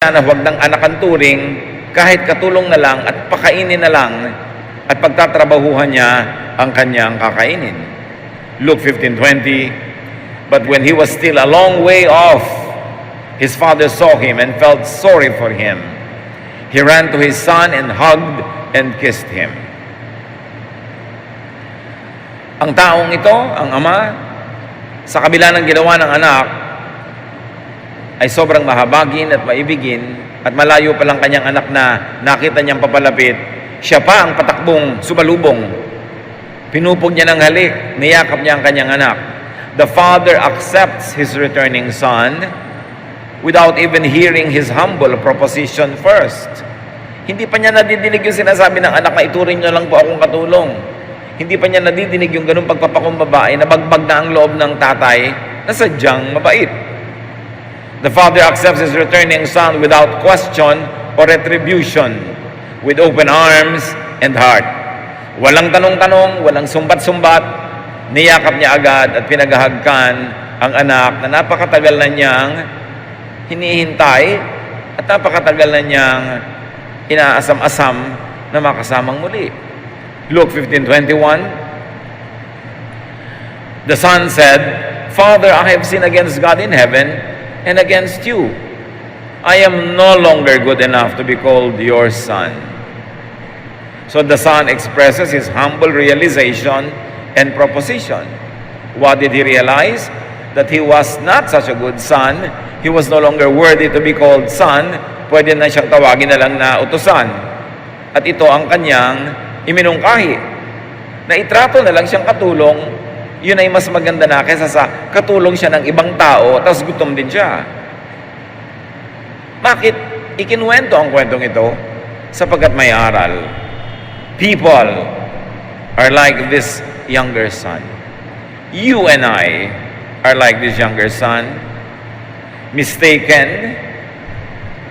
na huwag ng anak ang turing, kahit katulong na lang at pakainin na lang at pagtatrabahuhan niya ang kanyang kakainin. Luke 15:20, but when he was still a long way off, his father saw him and felt sorry for him. He ran to his son and hugged and kissed him. Ang taong ito, ang ama, sa kabila ng ginawa ng anak, ay sobrang mahabagin at maibigin at malayo pa lang kanyang anak na nakita niyang papalapit, siya pa ang patakbong sumalubong. Pinupog niya ng halik, niyakap niya ang kanyang anak. The father accepts his returning son without even hearing his humble proposition first. Hindi pa niya nadidinig yung sinasabi ng anak na ituring niyo lang po akong katulong. Hindi pa niya nadidinig yung ganung pagpapakumbaba ay nabagbag na ang loob ng tatay na sadyang mabait. The father accepts his returning son without question or retribution, with open arms and heart. Walang tanong-tanong, walang sumbat-sumbat, niyakap niya agad at pinagahagkan ang anak na napakatagal na niyang hinihintay at napakatagal na niyang inaasam-asam na makasamang muli. Luke 15:21, the son said, "Father, I have sinned against God in heaven and against you. I am no longer good enough to be called your son." So the son expresses his humble realization and proposition. What did he realize? That he was not such a good son. He was no longer worthy to be called son. Pwede na siyang tawagin na lang na utusan. At ito ang kanyang iminungkahi. Na itrato na lang siyang katulong, yun ay mas maganda na kaysa sa katulong siya ng ibang tao, tapos gutom din siya. Bakit ikinuwento ang kwentong ito? Sapagkat may aral. People are like this younger son. You and I are like this younger son, mistaken,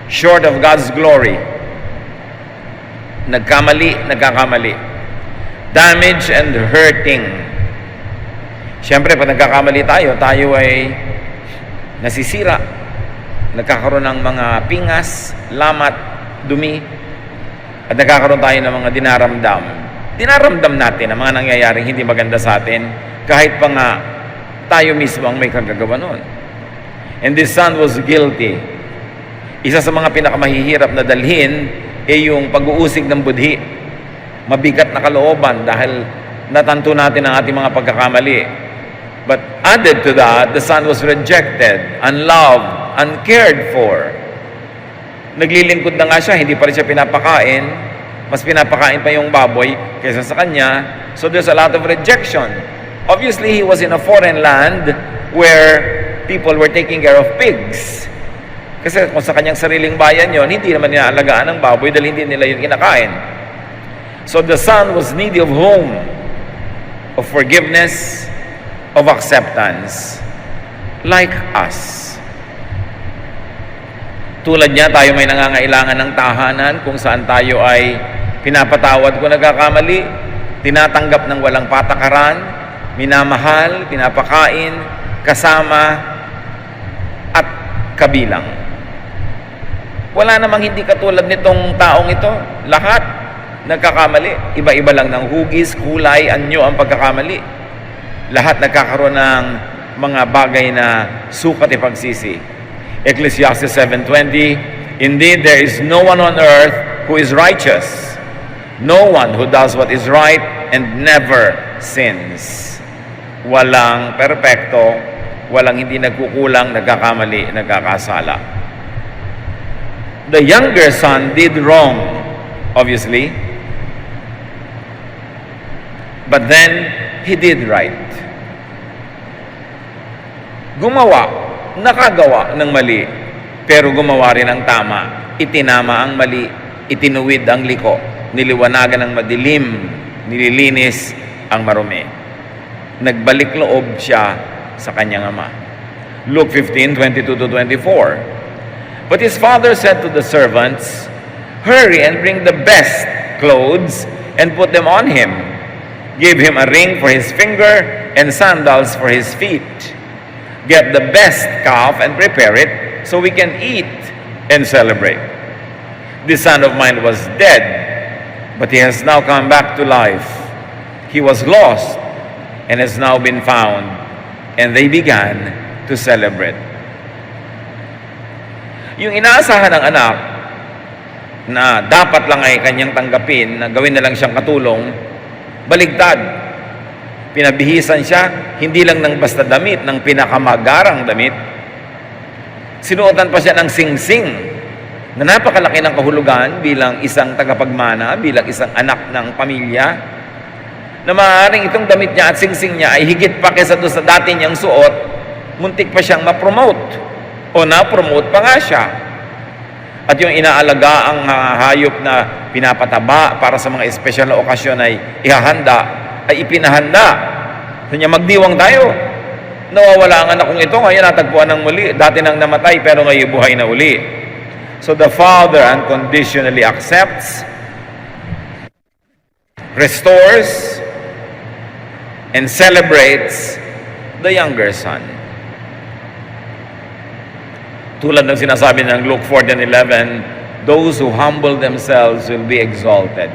short of God's glory. Nagkakamali. Damage and hurting. Siyempre, pag nagkakamali tayo ay nasisira. Nagkakaroon ng mga pingas, lamat, dumi, at nagkakaroon tayo ng mga dinaramdam. Dinaramdam natin ang mga nangyayaring hindi maganda sa atin, kahit pa nga tayo mismo ang may kagagawa nun. And this son was guilty. Isa sa mga pinakamahihirap na dalhin ay yung pag-uusig ng budhi. Mabigat na kalooban dahil natanto natin ang ating mga pagkakamali. But added to that, the son was rejected, unloved, uncared for. Naglilingkod na nga siya, hindi pa rin siya pinapakain. Mas pinapakain pa yung baboy kaysa sa kanya. So there's a lot of rejection. Obviously, he was in a foreign land where people were taking care of pigs. Kasi kung sa kanyang sariling bayan yon, hindi naman nilaalagaan ng baboy dahil hindi nila yun kinakain. So the son was needy of home, of forgiveness, of acceptance, like us. Tulad niya, tayo may nangangailangan ng tahanan kung saan tayo ay pinapatawad kung nagkakamali, tinatanggap ng walang patakaran, minamahal, pinapakain, kasama, at kabilang. Wala namang hindi katulad nitong taong ito. Lahat nagkakamali. Iba-iba lang ng hugis, kulay, anyo ang pagkakamali. Lahat nagkakaroon ng mga bagay na sukat ipagsisi. Ecclesiastes 7:20, indeed, there is no one on earth who is righteous. No one who does what is right and never sins. Walang perpekto, walang hindi nagkukulang, nagkakamali, nagkakasala. The younger son did wrong, obviously. But then, he did right. Nakagawa ng mali, pero gumawa rin ng tama. Itinama ang mali, itinuwid ang liko, niliwanagan ang madilim, nililinis ang marumi. Nagbalik loob siya sa kanyang ama. Luke 15:22-24. But his father said to the servants, "Hurry and bring the best clothes and put them on him. Give him a ring for his finger and sandals for his feet. Get the best calf and prepare it so we can eat and celebrate. This son of mine was dead, but he has now come back to life. He was lost and has now been found. And they began to celebrate. Yung inaasahan ng anak na dapat lang ay kanyang tanggapin, na gawin na lang siyang katulong, baligtad. Pinabihisan siya, hindi lang ng basta damit, ng pinakamagarang damit. Sinuotan pa siya ng singsing na napakalaki ng kahulugan bilang isang tagapagmana, bilang isang anak ng pamilya, na maaaring itong damit niya at singsing niya ay higit pa kaysa doon sa dati niyang suot, muntik pa siyang ma-promote o na-promote pa nga siya. At yung inaalaga ang hayop na pinapataba para sa mga espesyal na okasyon ay ihahanda, ay ipinahanda. So niya, magdiwang tayo. Nawawala ang anak kong ito, ngayon natagpuan ng muli. Dati nang namatay, pero ngayon buhay na uli. So the father unconditionally accepts, restores, and celebrates the younger son. Tulad ng sinasabi ng Luke 14:11, those who humble themselves will be exalted.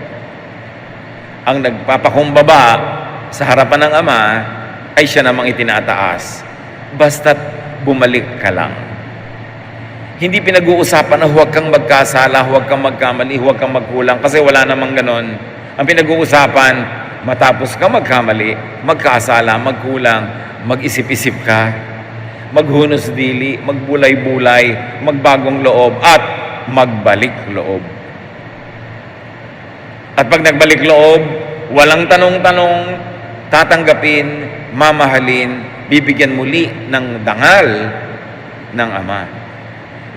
Ang nagpapakumbaba sa harapan ng Ama ay siya namang itinataas. Basta't bumalik ka lang. Hindi pinag-uusapan na huwag kang magkasala, huwag kang magkamali, huwag kang magkulang, kasi wala namang ganon. Ang pinag-uusapan, matapos ka magkamali, magkasala, magkulang, mag-isip-isip ka, maghunos dili, magbulay-bulay, magbagong loob, at magbalik loob. At pag nagbalik loob, walang tanong-tanong, tatanggapin, mamahalin, bibigyan muli ng dangal ng Ama.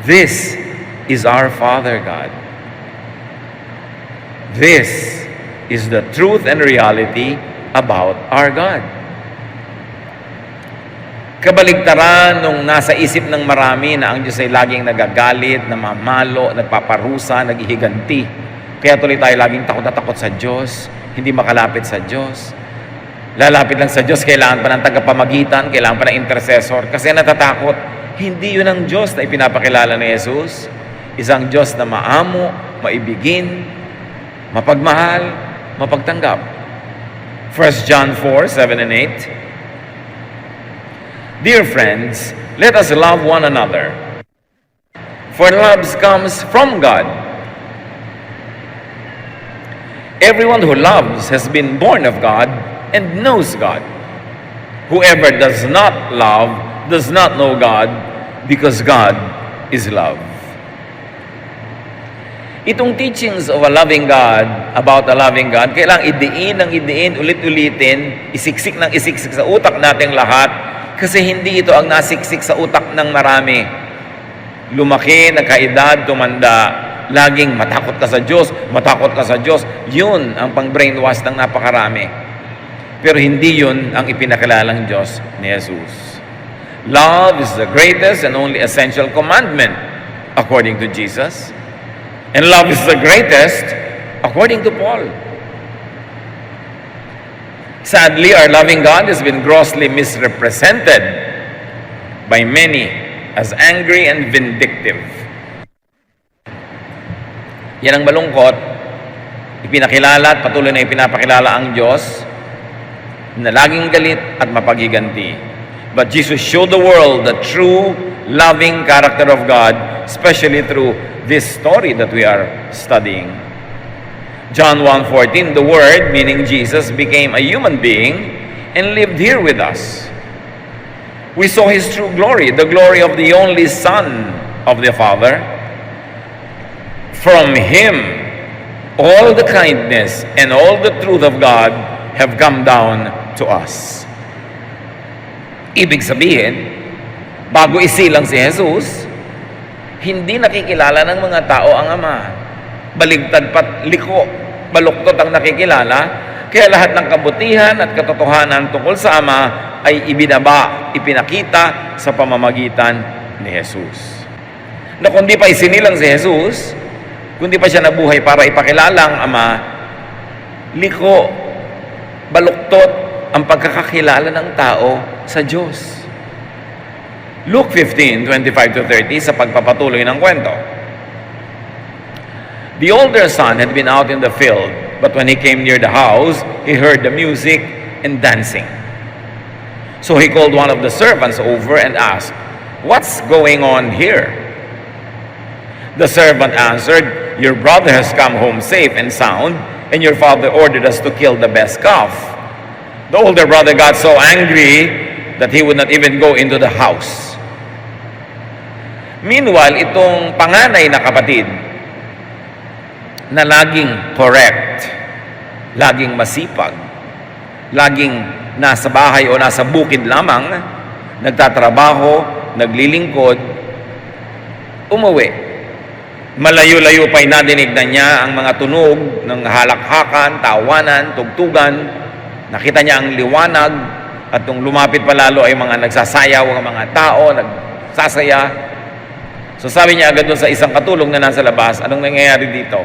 This is our Father God. This is the truth and reality about our God. Kabaligtaran nung nasa isip ng marami na ang Diyos ay laging nagagalit, namamalo, nagpaparusa, naghihiganti. Kaya tuloy tayo laging takot na takot sa Diyos, hindi makalapit sa Diyos. Lalapit lang sa Diyos, kailangan pa ng tagapamagitan, kailangan pa ng intercessor, kasi natatakot. Hindi yun ang Diyos na ipinapakilala ni Jesus. Isang Diyos na maamo, maibigin, mapagmahal, mapagtanggap. 1 John 4:7 and 8. Dear friends, let us love one another, for love comes from God. Everyone who loves has been born of God and knows God. Whoever does not love does not know God, because God is love. Itong teachings of a loving God, about a loving God, kailangang idiin, ulit-ulitin, isiksik ng isiksik sa utak nating lahat, kasi hindi ito ang nasiksik sa utak ng marami. Lumaki, nagkaedad, tumanda, laging matakot ka sa Diyos, matakot ka sa Diyos. Yun ang pang-brainwash ng napakarami. Pero hindi yun ang ipinakilalang Diyos ni Jesus. Love is the greatest and only essential commandment according to Jesus. And love is the greatest according to Paul. Sadly, our loving God has been grossly misrepresented by many as angry and vindictive. Yan ang malungkot. Ipinakilala at patuloy na ipinapakilala ang Diyos na laging galit at mapagiganti. But Jesus showed the world the true loving character of God, especially through this story that we are studying. John 1:14, the Word, meaning Jesus, became a human being and lived here with us. We saw His true glory, the glory of the only Son of the Father. From Him, all the kindness and all the truth of God have come down to us. Ibig sabihin, bago isilang si Jesus, hindi nakikilala ng mga tao ang Ama. Baligtad pat liko, baluktot ang nakikilala, kaya lahat ng kabutihan at katotohanan tungkol sa Ama ay ibinaba, ipinakita sa pamamagitan ni Jesus. Na kundi pa isinilang si Jesus, kundi pa siya nabuhay para ipakilala ang Ama, liko, baluktot ang pagkakakilala ng tao sa Diyos. Luke 15:25-30 sa pagpapatuloy ng kwento. The older son had been out in the field, but when he came near the house, he heard the music and dancing. So he called one of the servants over and asked, "What's going on here?" The servant answered, "Your brother has come home safe and sound, and your father ordered us to kill the best calf." The older brother got so angry that he would not even go into the house. Meanwhile, itong panganay na kapatid na laging correct, laging masipag, laging nasa bahay o nasa bukid lamang, nagtatrabaho, naglilingkod, umuwi. Malayo-layo pa'y nadinig na niya ang mga tunog ng halakhakan, tawanan, tugtugan. Nakita niya ang liwanag at nung lumapit palalo ay mga nagsasayaw ang mga tao, nagsasaya. So sabi niya agad doon sa isang katulong na nasa labas, anong nangyayari dito?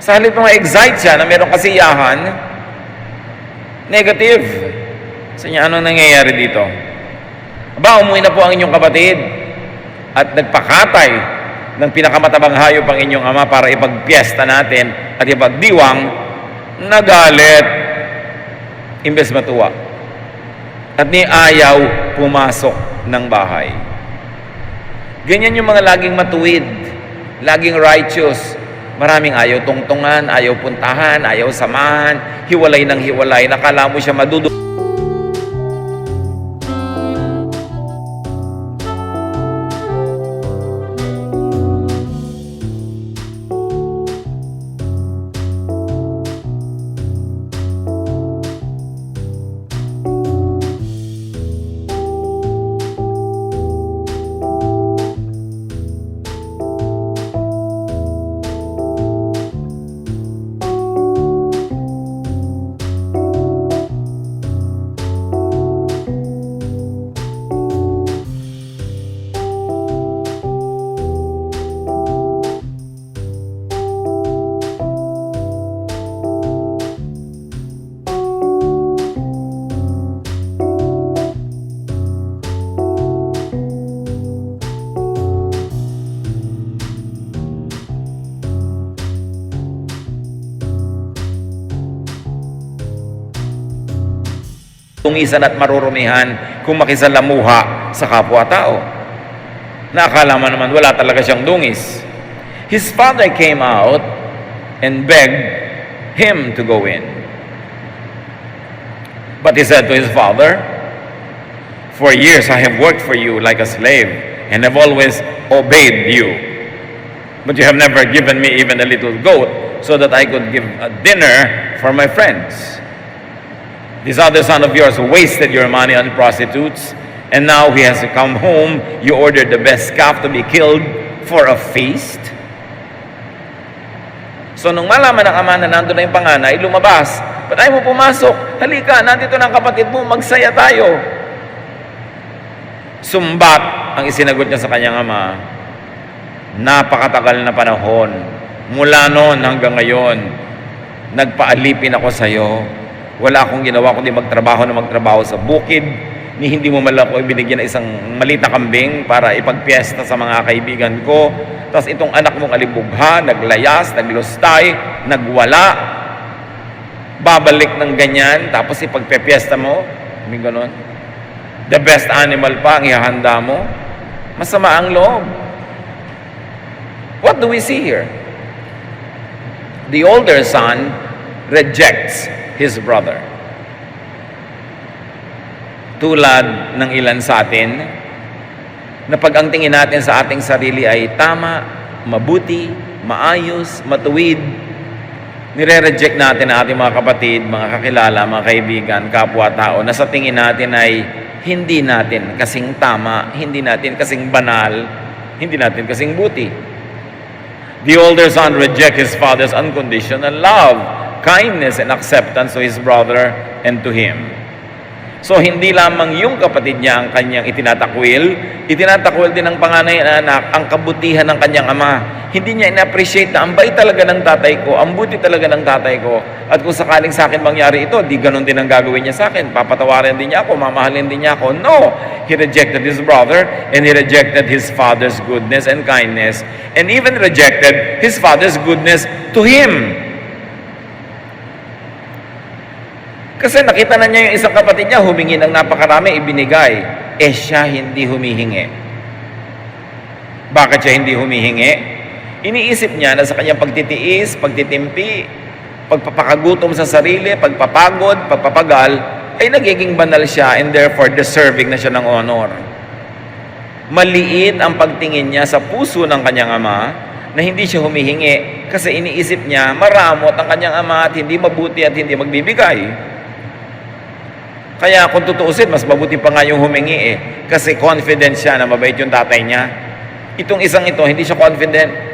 Sa halip na ma-excite siya na mayroong kasiyahan, negative. Sa niya, anong nangyayari dito? Aba, umuwi na po ang inyong kapatid at nagpakatay ng pinakamatabang hayop ang inyong ama para ipagpiesta natin at ipagdiwang, nagalit imbes matuwa. At ni ayaw pumasok ng bahay. Ganyan yung mga laging matuwid, laging righteous. Maraming ayaw tungtungan, ayaw puntahan, ayaw samahan, hiwalay ng hiwalay. Nakala mo siya madudu. Tungisan at marurumihan kung makisalamuha sa kapwa-tao. Nakakala mo naman wala talaga siyang dungis. His father came out and begged him to go in. But he said to his father, "For years I have worked for you like a slave and have always obeyed you. But you have never given me even a little goat so that I could give a dinner for my friends. This other son of yours wasted your money on prostitutes, and now he has come home. You ordered the best calf to be killed for a feast." So nung malaman ng ama na nandun na yung panganay, lumabas. "Ba't ayaw mo pumasok? Halika, nandito ng kapatid mo, magsaya tayo." Sumbat ang isinagot niya sa kanyang ama. "Napakatagal na panahon, mula noon hanggang ngayon, nagpaalipin ako sa iyo. Wala akong ginawa kundi magtrabaho sa bukid, ni hindi mo man lang ako ibinigyan ng isang maliit na kambing para ipagpiesta sa mga kaibigan ko. Tapos itong anak mong alibugha, naglayas, naglustay, nagwala, babalik ng ganyan, tapos ipagpiesta mo, may ganon. The best animal pa ang ihahanda mo. Masama ang loob." What do we see here? The older son rejects his brother. Tulad ng ilan sa atin, na pag ang tingin natin sa ating sarili ay tama, mabuti, maayos, matuwid, nire-reject natin ang ating mga kapatid, mga kakilala, mga kaibigan, kapwa-tao, na sa tingin natin ay hindi natin kasing tama, hindi natin kasing banal, hindi natin kasing buti. The older son rejects his father's unconditional love, kindness, and acceptance to his brother and to him. So, hindi lamang yung kapatid niya ang kanyang itinatakwil din ng panganay na anak ang kabutihan ng kanyang ama. Hindi niya ina-appreciate na ang bait talaga ng tatay ko, ang buti talaga ng tatay ko. At kung sakaling sa akin mangyari ito, di ganun din ang gagawin niya sa akin. Papatawarin din niya ako, mamahalin din niya ako. No! He rejected his brother, and he rejected his father's goodness and kindness, and even rejected his father's goodness to him. Kasi nakita na niya yung isang kapatid niya, humingi ng napakarami, ibinigay. Siya hindi humihingi. Bakit siya hindi humihingi? Iniisip niya na sa kanyang pagtitiis, pagtitimpi, pagpapakagutom sa sarili, pagpapagod, pagpapagal, ay nagiging banal siya and therefore deserving na siya ng honor. Maliit ang pagtingin niya sa puso ng kanyang ama na hindi siya humihingi kasi iniisip niya maramot ang kanyang ama at hindi mabuti at hindi magbibigay. Kaya kung tutuusin, mas mabuti pa nga yung humingi kasi confident siya na mabait yung tatay niya. Itong isang ito, hindi siya confident.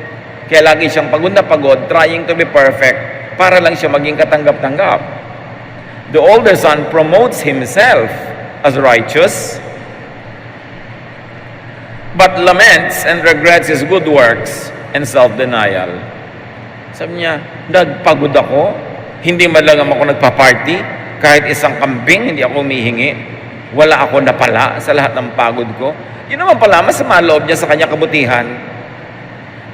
Kaya lagi siyang pagod na pagod, trying to be perfect para lang siya maging katanggap-tanggap. The older son promotes himself as righteous, but laments and regrets his good works and self-denial. Sabi niya, nagpagod ako, hindi man lang ako nagpa-party, kahit isang kambing, hindi ako humihingi. Wala ako napala sa lahat ng pagod ko. Yun naman pala, masama loob niya sa kanyang kabutihan.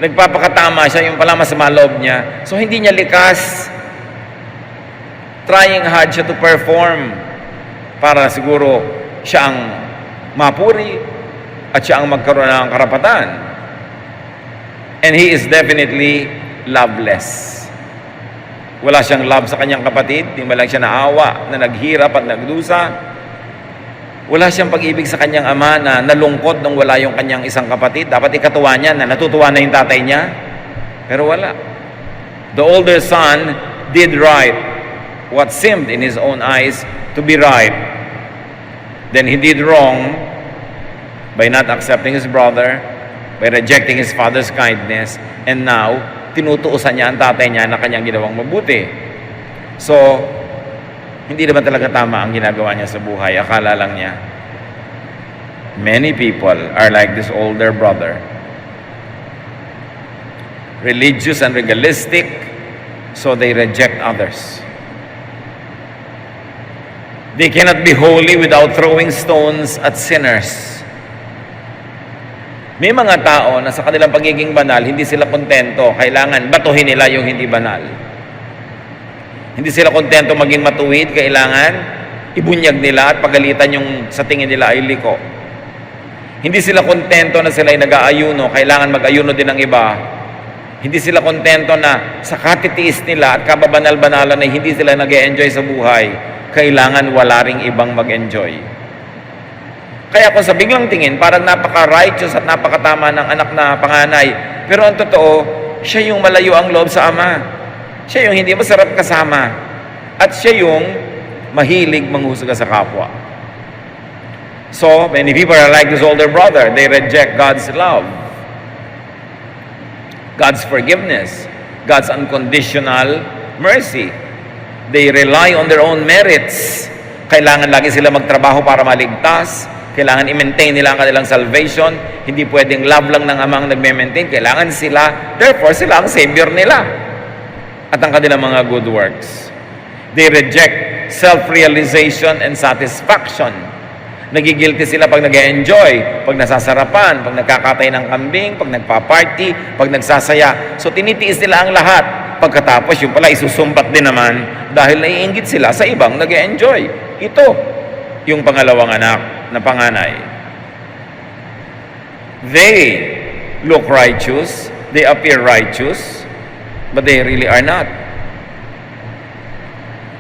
Nagpapakatama siya, yung pala masama loob niya. So, hindi niya likas. Trying hard siya to perform para siguro siya ang mapuri at siya ang magkaroon ng karapatan. And he is definitely loveless. Wala siyang love sa kanyang kapatid, di ba lang siya naawa, na naghirap at nagdusa. Wala siyang pag-ibig sa kanyang ama na nalungkot nung wala yung kanyang isang kapatid. Dapat ikatuwa niya na natutuwa na yung tatay niya. Pero wala. The older son did right what seemed in his own eyes to be right. Then he did wrong by not accepting his brother, by rejecting his father's kindness, and now, tinutuusan niya ang tatay niya na kanyang ginawang mabuti. So, hindi naman talaga tama ang ginagawa niya sa buhay. Akala lang niya. Many people are like this older brother. Religious and legalistic, so they reject others. They cannot be holy without throwing stones at sinners. May mga tao na sa kanilang pagiging banal, hindi sila kontento. Kailangan batuhin nila yung hindi banal. Hindi sila kontento maging matuwid. Kailangan ibunyag nila at pagalitan yung sa tingin nila ay liko. Hindi sila kontento na sila ay nag-aayuno. Kailangan mag-ayuno din ng iba. Hindi sila kontento na sa katitiis nila at kababanal-banalan ay hindi sila nag-e-enjoy sa buhay. Kailangan wala ring ibang mag-enjoy. Kaya kung sa biglang tingin, parang napaka-righteous at napakatama ng anak na panganay. Pero ang totoo, siya yung malayo ang loob sa ama. Siya yung hindi masarap kasama. At siya yung mahilig manghusga sa kapwa. So, many people are like this older brother. They reject God's love, God's forgiveness, God's unconditional mercy. They rely on their own merits. Kailangan lagi sila magtrabaho para maligtas. Kailangan i-maintain nila ang kanilang salvation. Hindi pwedeng love lang ng amang nagme-maintain. Kailangan sila, therefore sila ang savior nila. At ang kanilang mga good works. They reject self-realization and satisfaction. Nagigilty sila pag nag-enjoy, pag nasasarapan, pag nagkakatay ng kambing, pag nagpa-party, pag nagsasaya. So tinitiis nila ang lahat. Pagkatapos yung pala isusumbat din naman dahil naiinggit sila sa ibang nag-enjoy. Ito yung pangalawang anak na panganay. They look righteous, they appear righteous, but they really are not.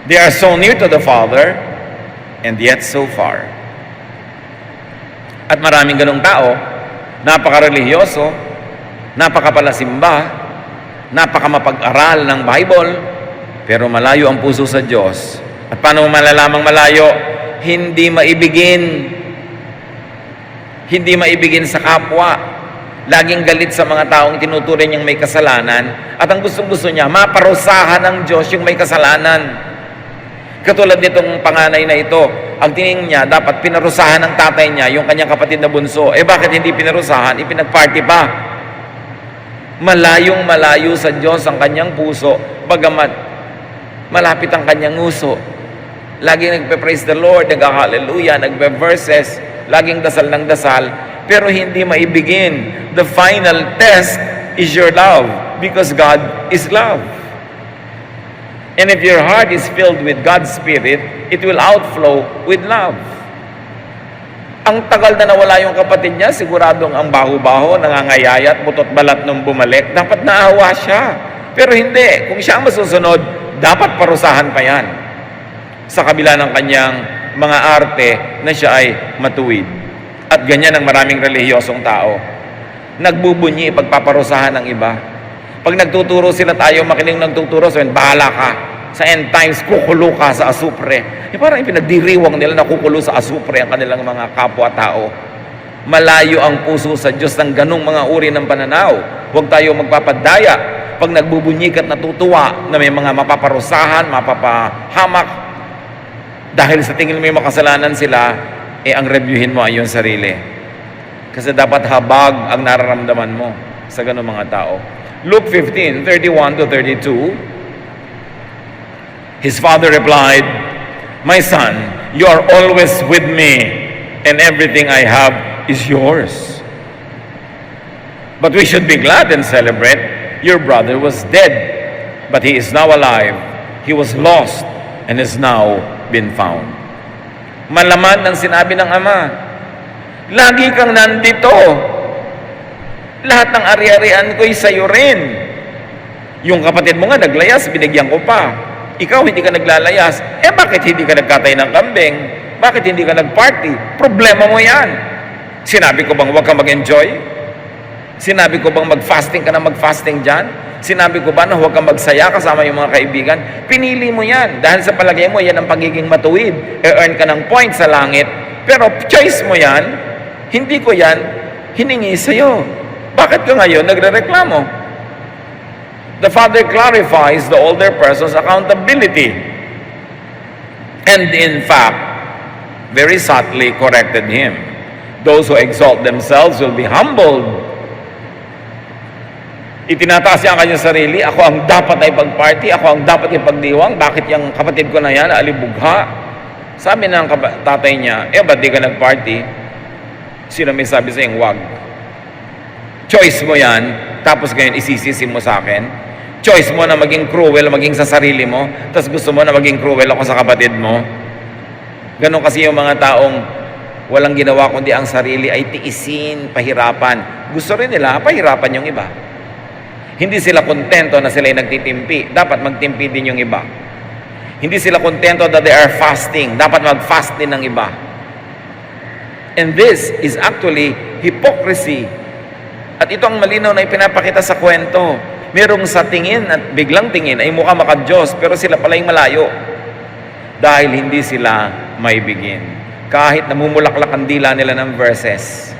They are so near to the Father, and yet so far. At maraming ganong tao, napaka-religyoso, napaka-palasimba, napaka-mapag-aral ng Bible, pero malayo ang puso sa Diyos. At paano malalamang malayo? Hindi maibigin. Hindi maibigin sa kapwa. Laging galit sa mga taong tinuturing niyang may kasalanan. At ang gustong-gusto niya, maparusahan ng Diyos yung may kasalanan. Katulad nitong panganay na ito, ang tingin niya, dapat pinarusahan ng tatay niya yung kanyang kapatid na bunso. Bakit hindi pinarusahan? Ipinagparty pa. Malayong malayo sa Diyos ang kanyang puso, bagamat malapit ang kanyang nguso. Laging nagpe-praise the Lord, nag-hallelujah, nagpe-verses, laging dasal ng dasal, pero hindi maibigin. The final test is your love, because God is love. And if your heart is filled with God's Spirit, it will outflow with love. Ang tagal na nawala yung kapatid niya, siguradong ang baho-baho, nangangayayat, butot balat nung bumalik, dapat naawa siya. Pero hindi, kung siya ang masusunod, dapat parusahan pa yan. Sa kabila ng kanyang mga arte na siya ay matuwid. At ganyan ang maraming relihiyosong tao. Nagbubunyi, pagpaparusahan ng iba. Pag nagtuturo sila tayo, makinig nagtuturo, so bahala ka. Sa end times, kukulo ka sa asupre. Parang ipinagdiriwang nila na kukulo sa asupre ang kanilang mga kapwa-tao. Malayo ang puso sa Diyos ng ganong mga uri ng pananaw. Huwag tayo magpapadaya. Pag nagbubunyi at natutuwa na may mga mapaparusahan, mapapahamak, dahil sa tingin mo yung makasalanan sila, ang reviewin mo ay yung sarili. Kasi dapat habag ang nararamdaman mo sa ganong mga tao. Luke 15:31-32, his father replied, "My son, you are always with me, and everything I have is yours. But we should be glad and celebrate. Your brother was dead, but he is now alive. He was lost, and has now been found." Malaman ng sinabi ng ama, lagi kang nandito. Lahat ng ari-arian ko'y sa'yo rin. Yung kapatid mo nga naglayas, binigyan ko pa. Ikaw hindi ka naglalayas. Bakit hindi ka nagkatay ng kambing? Bakit hindi ka nagparty? Problema mo yan. Sinabi ko bang huwag ka mag-enjoy? Sinabi ko bang mag-fasting ka na mag-fasting dyan? Sinabi ko ba na huwag kang magsaya kasama yung mga kaibigan? Pinili mo yan. Dahil sa palagay mo, yan ang pagiging matuwid. E-earn ka ng point sa langit. Pero choice mo yan. Hindi ko yan hiningi sa'yo. Bakit ka ngayon nagrereklamo? The father clarifies the older person's accountability. And in fact, very subtly corrected him. Those who exalt themselves will be humbled. Itinataas niya ang kanyang sarili, ako ang dapat ay pag-party, ako ang dapat ipagdiwang, bakit yung kapatid ko na yan, alibugha? Sabi ng tatay niya, ba't di ka nag-party? Sino may sabi sa'yong wag? Choice mo yan, tapos ngayon isisisi mo sa akin. Choice mo na maging cruel, maging sa sarili mo, tapos gusto mo na maging cruel ako sa kapatid mo. Ganon kasi yung mga taong walang ginawa kundi ang sarili ay tiisin, pahirapan. Gusto rin nila, pahirapan yung iba. Hindi sila kontento na sila ay nagtitimpi. Dapat magtimpi din yung iba. Hindi sila kontento that they are fasting. Dapat mag-fast din ng iba. And this is actually hypocrisy. At ito ang malinaw na ipinapakita sa kwento. Merong sa tingin at biglang tingin ay mukha maka-Diyos, pero sila pala yung malayo. Dahil hindi sila maibigin. Kahit namumulaklak ang dila nila ng verses.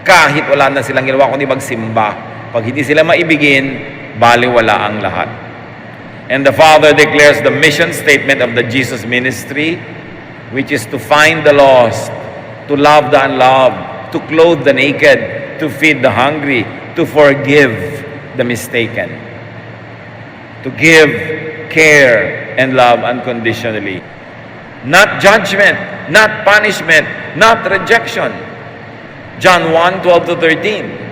Kahit wala na silang ginawa kundi magsimba. Pag hindi sila maibigin, baliwala ang lahat. And the Father declares the mission statement of the Jesus ministry, which is to find the lost, to love the unloved, to clothe the naked, to feed the hungry, to forgive the mistaken, to give care and love unconditionally. Not judgment, not punishment, not rejection. John 1:12-13.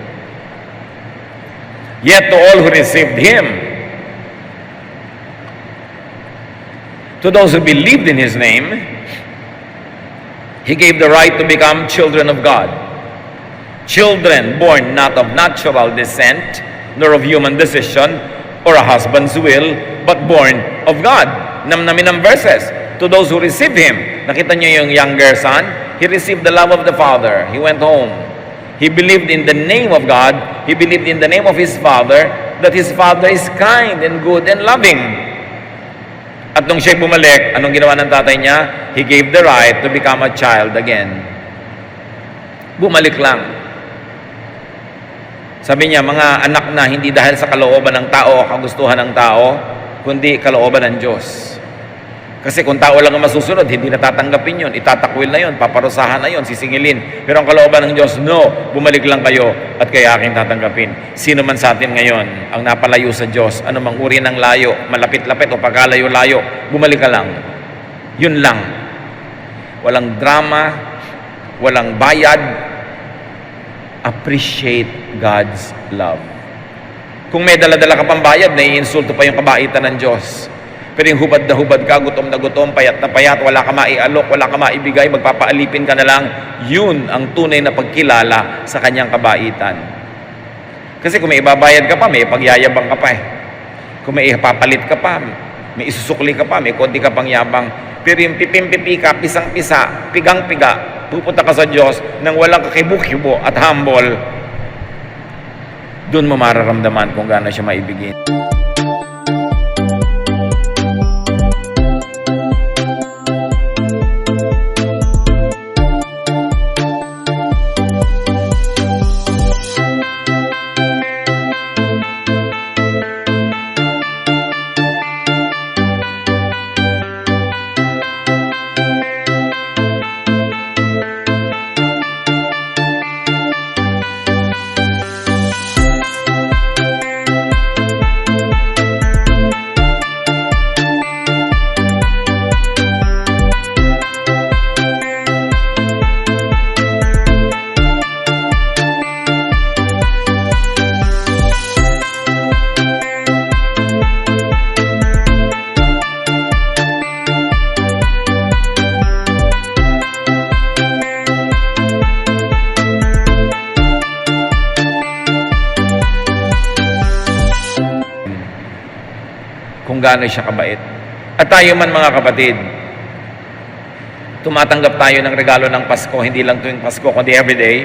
Yet to all who received Him, to those who believed in His name, He gave the right to become children of God. Children born not of natural descent, nor of human decision, or a husband's will, but born of God. Namnamin ang verses. To those who received Him. Nakita niyo yung younger son? He received the love of the Father. He went home. He believed in the name of God. He believed in the name of his Father, that his Father is kind and good and loving. At nung siya'y bumalik, anong ginawa ng tatay niya? He gave the right to become a child again. Bumalik lang. Sabi niya, mga anak na hindi dahil sa kalooban ng tao o kagustuhan ng tao, kundi kalooban ng Diyos. Kasi kung tao lang ang masusunod, hindi na tatanggapin yun, itatakwil na yun, paparusahan na yun, sisingilin. Pero ang kalooban ng Diyos, no, bumalik lang kayo at kaya aking tatanggapin. Sino man sa atin ngayon ang napalayo sa Diyos, anumang uri ng layo, malapit-lapit o pagkalayo-layo, bumalik ka lang. Yun lang. Walang drama, walang bayad. Appreciate God's love. Kung may dala-dala ka pang bayad, naiinsulto pa yung kabaitan ng Diyos. Pero yung hubad na hubad ka, gutom na gutom, payat na payat, wala ka maialok, wala ka maibigay, magpapaalipin ka na lang, yun ang tunay na pagkilala sa kanyang kabaitan. Kasi kung may ibabayad ka pa, may pagyayabang ka pa eh. Kung may ipapalit ka pa, may isusukli ka pa, may konti ka pang yabang. Pero yung pipim-pipi ka, pisang-pisa, pigang-piga, pupunta ka sa Diyos nang walang kakibukibo at humble, doon mo mararamdaman kung gaano siya maibigin. Kung gaano siya kabait. At tayo man mga kapatid, tumatanggap tayo ng regalo ng Pasko, hindi lang tuwing Pasko, kundi everyday,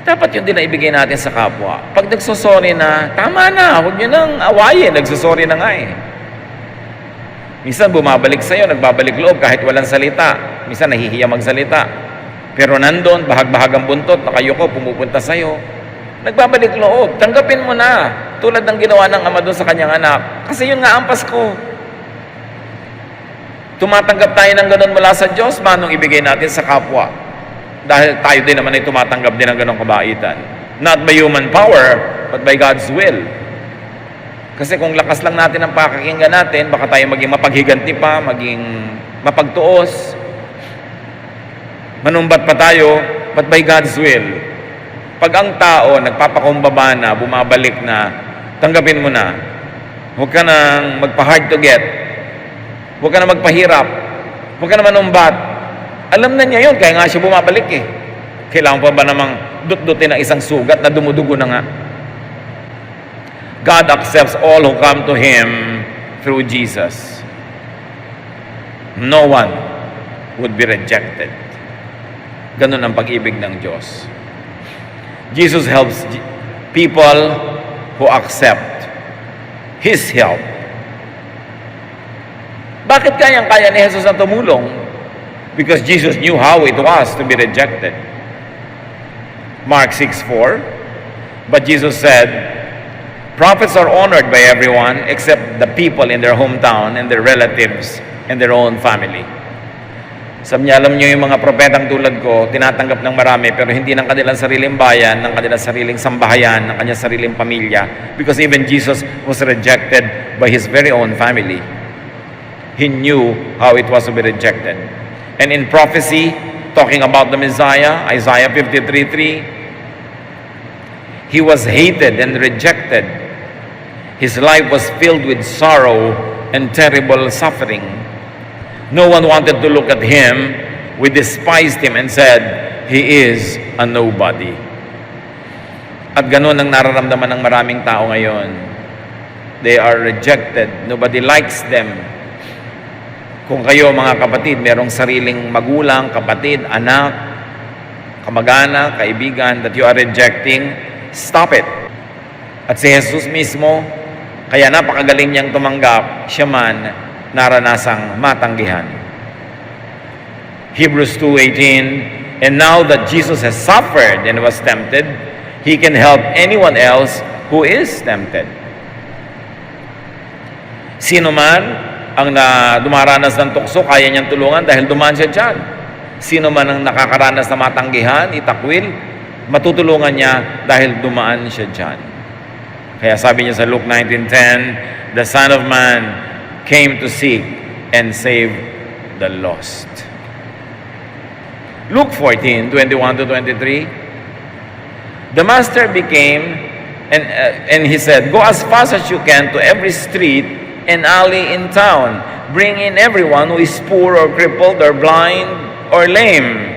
dapat yun din na ibigay natin sa kapwa. Pag nagsosorry na, tama na, huwag nyo nang awayin, nagsosorry na nga eh. Minsan bumabalik sa'yo, nagbabalik loob kahit walang salita. Minsan nahihiya magsalita. Pero nandun, bahag-bahagang buntot, nakayuko, pumupunta sa'yo. Nagbabalik loob, tanggapin mo na. Tulad ng ginawa ng ama doon sa kanyang anak. Kasi yun nga ang Pasko. Tumatanggap tayo ng ganun mula sa Diyos, manong ibigay natin sa kapwa. Dahil tayo din naman ay tumatanggap din ng ganung kabaitan. Not by human power, but by God's will. Kasi kung lakas lang natin ang pakakinggan natin, baka tayo maging mapaghiganti pa, maging mapagtuos. Manumbat pa tayo, but by God's will. Pag ang tao nagpapakumbaba na, bumabalik na, tanggapin mo na. Huwag ka nang magpa-hard to get. Huwag ka nang magpahirap. Huwag ka nang manumbat. Alam na niya yun, kaya nga siya bumabalik eh. Kailangan pa ba namang dut-dutin ang isang sugat na dumudugo na nga? God accepts all who come to Him through Jesus. No one would be rejected. Ganun ang pag-ibig ng Diyos. Jesus helps people who accept His help. Bakit kayang-kaya ni Jesus na tumulong? Because Jesus knew how it was to be rejected. Mark 6:4, but Jesus said, prophets are honored by everyone except the people in their hometown and their relatives and their own family. Sabi niya, alam niyo yung mga propetang tulad ko, tinatanggap ng marami, pero hindi ng kanilang sariling bayan, ng kanilang sariling sambahayan, ng kanyang sariling pamilya. Because even Jesus was rejected by His very own family. He knew how it was to be rejected. And in prophecy, talking about the Messiah, Isaiah 53:3, He was hated and rejected. His life was filled with sorrow and terrible suffering. No one wanted to look at Him. We despised Him and said, He is a nobody. At ganun ang nararamdaman ng maraming tao ngayon. They are rejected. Nobody likes them. Kung kayo mga kapatid, merong sariling magulang, kapatid, anak, kamag-anak, kaibigan that you are rejecting, stop it. At si Jesus mismo, kaya napakagaling niyang tumanggap, siya man naranasang matanggihan. Hebrews 2:18, and now that Jesus has suffered and was tempted, He can help anyone else who is tempted. Sino man ang dumaranas ng tukso, kaya niyang tulungan dahil dumaan siya dyan. Sino man ang nakakaranas na matanggihan, itakwil, matutulungan niya dahil dumaan siya dyan. Kaya sabi niya sa Luke 19:10, the Son of Man came to seek and save the lost. Luke 14:21-23, the master became, and he said, go as fast as you can to every street and alley in town. Bring in everyone who is poor or crippled or blind or lame.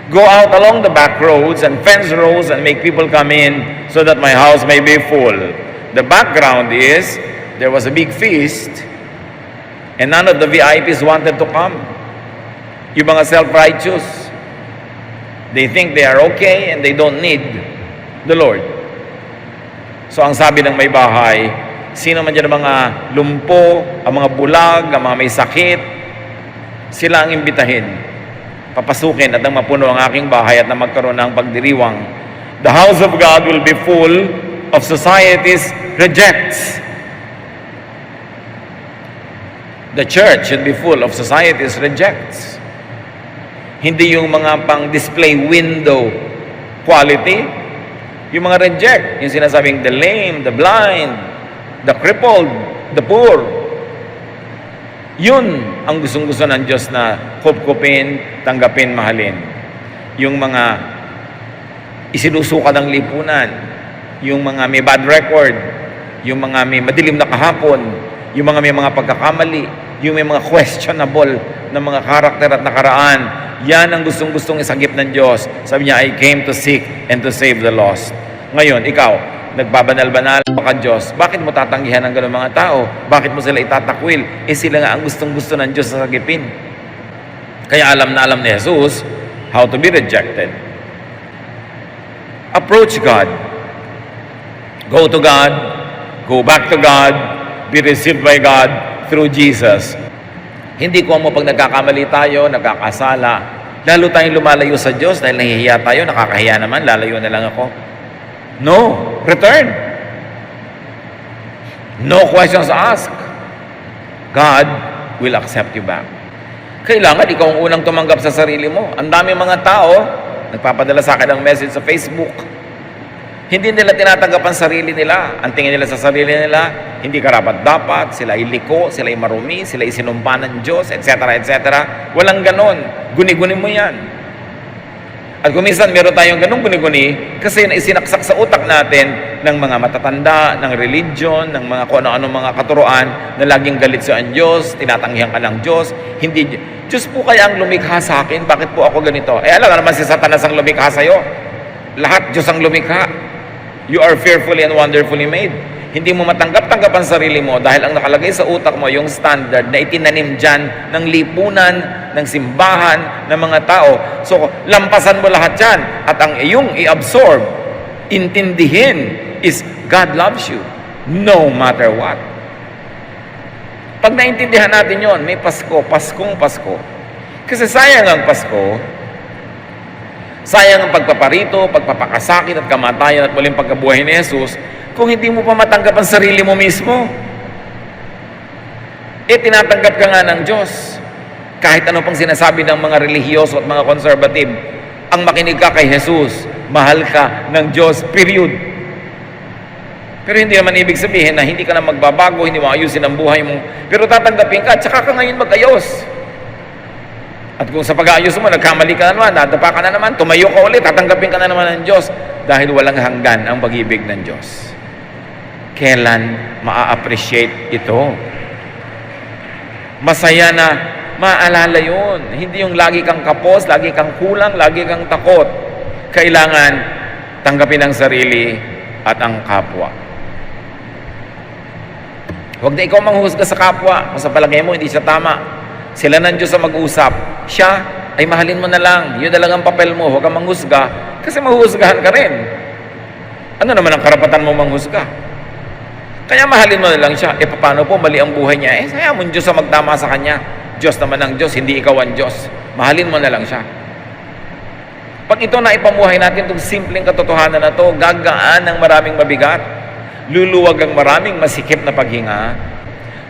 Go out along the back roads and fence rows and make people come in so that my house may be full. The background is there was a big feast and none of the VIPs wanted to come. Yung mga self-righteous, they think they are okay and they don't need the Lord. So ang sabi ng may bahay, sino man dyan ang mga lumpo, ang mga bulag, ang mga may sakit, sila ang imbitahin. Papasukin at nang mapuno ang aking bahay at na magkaroon ng pagdiriwang. The house of God will be full of society's rejects. The church should be full of society's rejects. Hindi yung mga pang-display window quality, yung mga reject, yung sinasabing the lame, the blind, the crippled, the poor. Yun ang gustong-gusto ng Diyos na kupkupin, tanggapin, mahalin. Yung mga isinusuka ng lipunan, yung mga may bad record, yung mga may madilim na kahapon, yung mga may mga pagkakamali, yung may mga questionable na mga karakter at nakaraan, yan ang gustong-gustong isagip ng Diyos. Sabi niya, I came to seek and to save the lost. Ngayon, ikaw, nagbabanal-banal ka Diyos, bakit mo tatanggihan ng gano'ng mga tao? Bakit mo sila itatakwil? Sila nga ang gustong-gusto ng Diyos na sagipin. Kaya alam na alam ni Jesus how to be rejected. Approach God. Go to God. Go back to God. Be received by God through Jesus. Hindi ko mo pag nagkakamali tayo, nagkakasala, lalo tayong lumalayo sa Diyos dahil nahihiya tayo, nakakahiya naman, lalayo na lang ako. No, return. No questions asked. God will accept you back. Kailangan ikaw ang unang tumanggap sa sarili mo. Ang dami mga tao, nagpapadala sa akin ng message sa Facebook. Hindi nila tinatanggap ang sarili nila. Ang tingin nila sa sarili nila, hindi karapat-dapat, sila ay liko, sila ay marumi, sila ay sinumpa ng Diyos, etc., etc. Walang ganon. Guni-guni mo yan. At kung minsan meron tayong ganong guni-guni, kasi isinaksak sa utak natin ng mga matatanda, ng religion, ng mga kung ano-ano mga katuroan, na laging galit sa ang Diyos, tinatanggihan ka ng Diyos, hindi, Diyos po kaya ang lumikha sa akin, bakit po ako ganito? Alam naman si Satanas ang lumikha sa'yo. Lahat Diyos ang lumikha. You are fearfully and wonderfully made. Hindi mo matanggap-tanggap ang sarili mo dahil ang nakalagay sa utak mo yung standard na itinanim dyan ng lipunan, ng simbahan, ng mga tao. So, lampasan mo lahat yan. At ang iyong i-absorb, intindihin, is God loves you no matter what. Pag naintindihan natin yon, may Pasko, Paskong Pasko. Kasi sayang ang Pasko, sayang ang pagpaparito, pagpapakasakit at kamatayan at muling pagkabuhay ni Jesus kung hindi mo pa matanggap ang sarili mo mismo. Tinatanggap ka nga ng Diyos. Kahit ano pang sinasabi ng mga relihiyoso at mga conservative, ang makinig ka kay Jesus, mahal ka ng Diyos, period. Pero hindi naman ibig sabihin na hindi ka na magbabago, hindi mo ayusin ang buhay mo, pero tatanggapin ka, at saka ka ngayon mag-ayos. At kung sa pag-aayos mo, nagkamali ka na naman, nadapa ka na naman, tumayo ka ulit, tatanggapin ka na naman ng Diyos dahil walang hanggan ang pag-ibig ng Diyos. Kailan maa-appreciate ito? Masaya na maalala yun. Hindi yung lagi kang kapos, lagi kang kulang, lagi kang takot. Kailangan tanggapin ang sarili at ang kapwa. Huwag na ikaw manghusga sa kapwa. Kung sa palagay mo, hindi siya tama. Sila ng Diyos ang mag-usap. Siya, ay mahalin mo na lang. Yun na lang ang papel mo. Huwag kang manghusga. Kasi mahuhusgahan ka rin. Ano naman ang karapatan mo manghusga? Kaya mahalin mo na lang siya. Paano po mali ang buhay niya? Saya mo Diyos ang magtama sa kanya. Diyos naman ang Diyos, hindi ikaw ang Diyos. Mahalin mo na lang siya. Pag ito na ipamuhay natin, itong simpleng katotohanan na to, gagaan ng maraming mabigat. Luluwag ang maraming masikip na paghinga.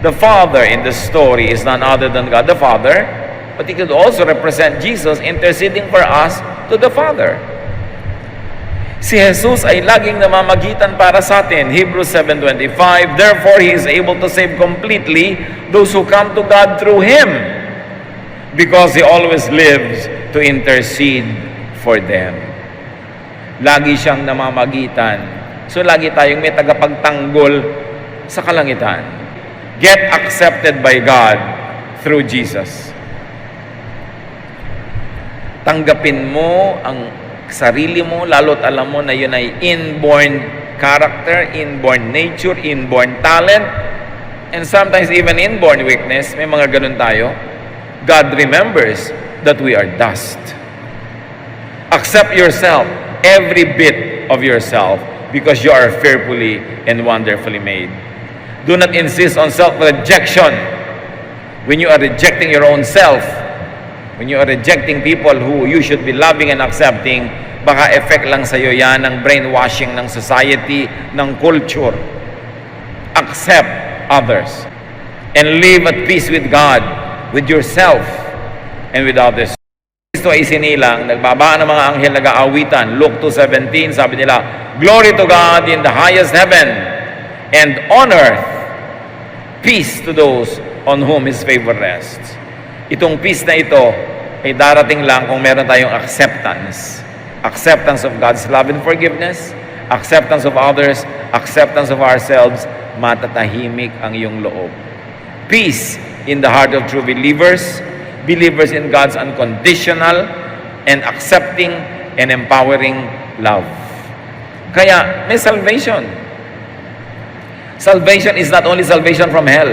the Father in the story is none other than God the Father, but it could also represent Jesus interceding for us to the Father. Si Jesus ay laging namamagitan para sa atin. Hebrews 7:25, therefore He is able to save completely those who come to God through Him, because He always lives to intercede for them. Lagi siyang namamagitan. So lagi tayong may tagapagtanggol sa kalangitan. Get accepted by God through Jesus. Tanggapin mo ang sarili mo, lalo't alam mo na yun ay inborn character, inborn nature, inborn talent, and sometimes even inborn weakness. May mga ganun tayo. God remembers that we are dust. Accept yourself, every bit of yourself, because you are fearfully and wonderfully made. Do not insist on self-rejection. When you are rejecting your own self, when you are rejecting people who you should be loving and accepting, baka effect lang sa'yo yan ng brainwashing ng society, ng culture. Accept others and live at peace with God, with yourself, and with others. Kristo ay sinilang, nagbabaan ng mga anghel nag-aawitan. Luke 2:17, sabi nila, glory to God in the highest heaven, and on earth, peace to those on whom His favor rests. Itong peace na ito ay darating lang kung meron tayong acceptance. Acceptance of God's love and forgiveness, acceptance of others, acceptance of ourselves, matatahimik ang iyong loob. Peace in the heart of true believers, believers in God's unconditional and accepting and empowering love. Kaya may salvation. Salvation is not only salvation from hell,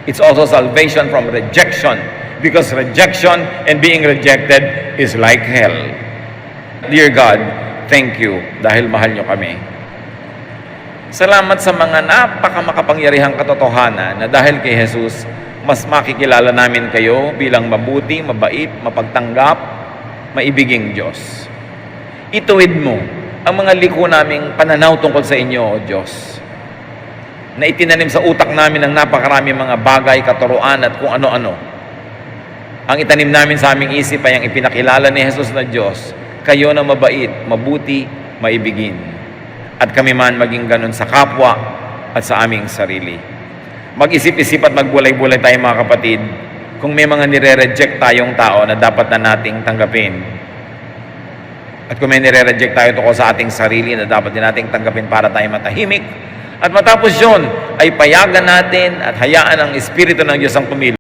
it's also salvation from rejection. Because rejection and being rejected is like hell. Dear God, thank you dahil mahal nyo kami. Salamat sa mga napakamakapangyarihang katotohanan na dahil kay Jesus, mas makikilala namin kayo bilang mabuti, mabait, mapagtanggap, maibiging Diyos. Ituwid mo ang mga liko naming pananaw tungkol sa inyo, O Diyos, na itinanim sa utak namin ng napakarami mga bagay, katuruan at kung ano-ano. Ang itanim namin sa aming isip ay ang ipinakilala ni Jesus na Diyos, kayo na mabait, mabuti, maibigin. At kami man maging ganun sa kapwa at sa aming sarili. Mag-isip-isip at magbulay-bulay tayo mga kapatid kung may mga nire-reject tayong tao na dapat na nating tanggapin. At kung may nire-reject tayo tungkol sa ating sarili na dapat din nating tanggapin para tayo matahimik. At matapos yun, ay payagan natin at hayaan ang Espiritu ng Diyos ang pumili.